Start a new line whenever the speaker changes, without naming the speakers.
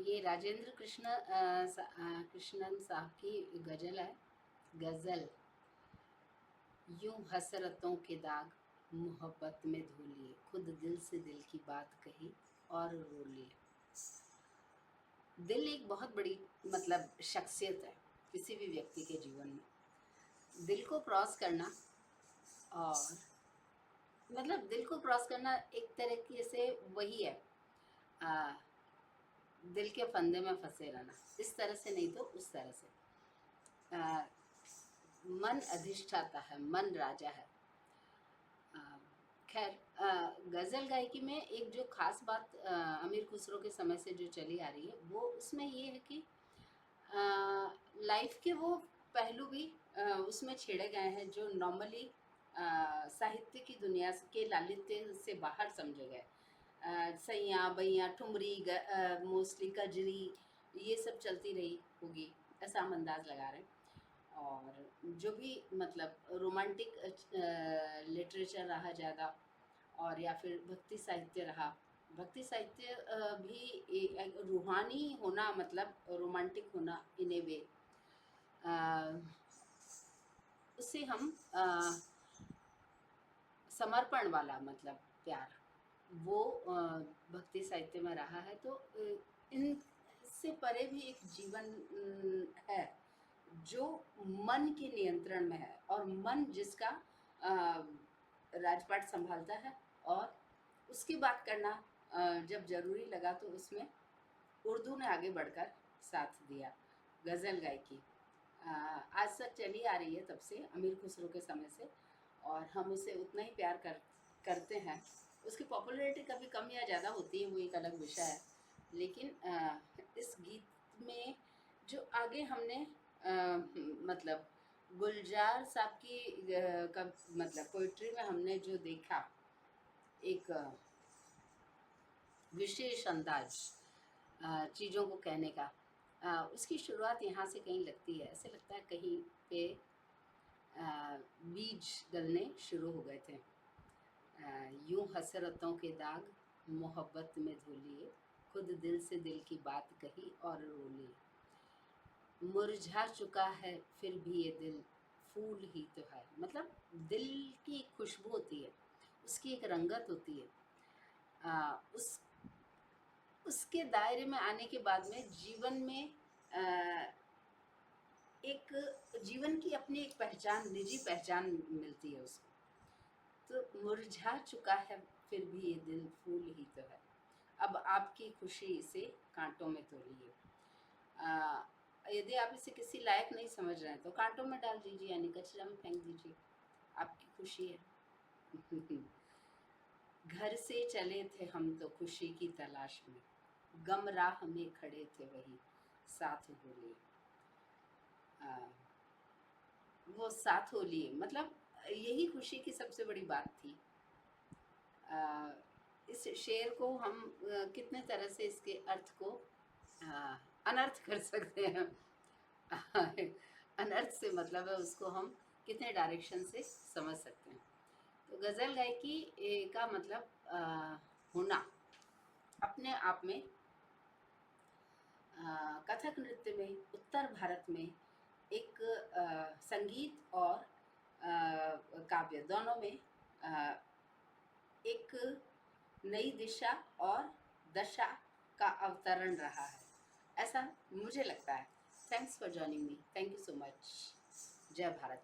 ये राजेंद्र कृष्णन साहब की गजल। यूं हसरतों के दाग मोहब्बत में धो लिए, खुद दिल से दिल की बात कही और रो लिए। दिल एक बहुत बड़ी शख्सियत है किसी भी व्यक्ति के जीवन में। दिल को क्रॉस करना और दिल को क्रॉस करना एक तरीके से वही है, आ, दिल के फंदे में फंसे रहना, इस तरह से नहीं तो उस तरह से। मन अधिष्ठाता है, मन राजा है। खैर, गज़ल गायकी में एक जो खास बात अमीर खुसरो के समय से जो चली आ रही है, वो उसमें ये है कि लाइफ के वो पहलू भी उसमें छेड़े गए हैं जो नॉर्मली साहित्य की दुनिया के लालित्य से बाहर समझे गए। सैयाँ बैयाँ ठुमरी मोस्टली कजरी ये सब चलती रही होगी, ऐसा हम अंदाज़ लगा रहे हैं। और जो भी मतलब रोमांटिक लिटरेचर रहा ज़्यादा, और या फिर भक्ति साहित्य रहा। भक्ति साहित्य भी एक रूहानी होना, मतलब रोमांटिक होना इन ए वे, उससे हम समर्पण वाला मतलब प्यार, वो भक्ति साहित्य में रहा है। तो इनसे परे भी एक जीवन है जो मन के नियंत्रण में है, और मन जिसका अ, राजपाट संभालता है। और उसकी बात करना जब ज़रूरी लगा तो उसमें उर्दू ने आगे बढ़कर साथ दिया। गज़ल गायकी आज तक चली आ रही है तब से, अमीर खुसरो के समय से, और हम उसे उतना ही प्यार करते हैं। उसकी पॉपुलैरिटी कभी कम या ज़्यादा होती है, वो एक अलग विषय है। लेकिन इस गीत में जो आगे हमने मतलब गुलजार साहब की मतलब पोइट्री में हमने जो देखा, एक विशेष अंदाज चीज़ों को कहने का, उसकी शुरुआत यहाँ से कहीं लगती है। ऐसे लगता है कहीं पे बीज डलने शुरू हो गए थे। यूं हसरतों के दाग मोहब्बत में धो लिए, खुद दिल से दिल की बात कही और रो लिए। मुरझा चुका है फिर भी ये दिल फूल ही तो है। मतलब दिल की एक खुशबू होती है, उसकी एक रंगत होती है। उस उसके दायरे में आने के बाद में जीवन में अ, एक जीवन की अपनी एक पहचान, निजी पहचान मिलती है उसको। तो मुरझा चुका है फिर भी ये दिल फूल ही तो है, अब आपकी खुशी इसे कांटों में तोलिए। यदि आप इसे किसी लायक नहीं समझ रहे हैं तो कांटों में डाल दीजिए, यानी कचरा में फेंक दीजिए, आपकी खुशी है। घर से चले थे हम तो खुशी की तलाश में, गम राह में खड़े थे वही साथ हो लिए। वो साथ हो लिए, मतलब यही खुशी की सबसे बड़ी बात थी। आ, इस शेर को हम कितने तरह से इसके अर्थ को अनर्थ कर सकते हैं। अनर्थ से मतलब है उसको हम कितने डायरेक्शन से समझ सकते हैं। तो गज़ल गायकी का मतलब होना अपने आप में, कथक नृत्य में उत्तर भारत में एक संगीत और काव्य दोनों में एक नई दिशा और दशा का अवतरण रहा है, ऐसा मुझे लगता है। Thanks for joining me, thank you so much. जय भारत।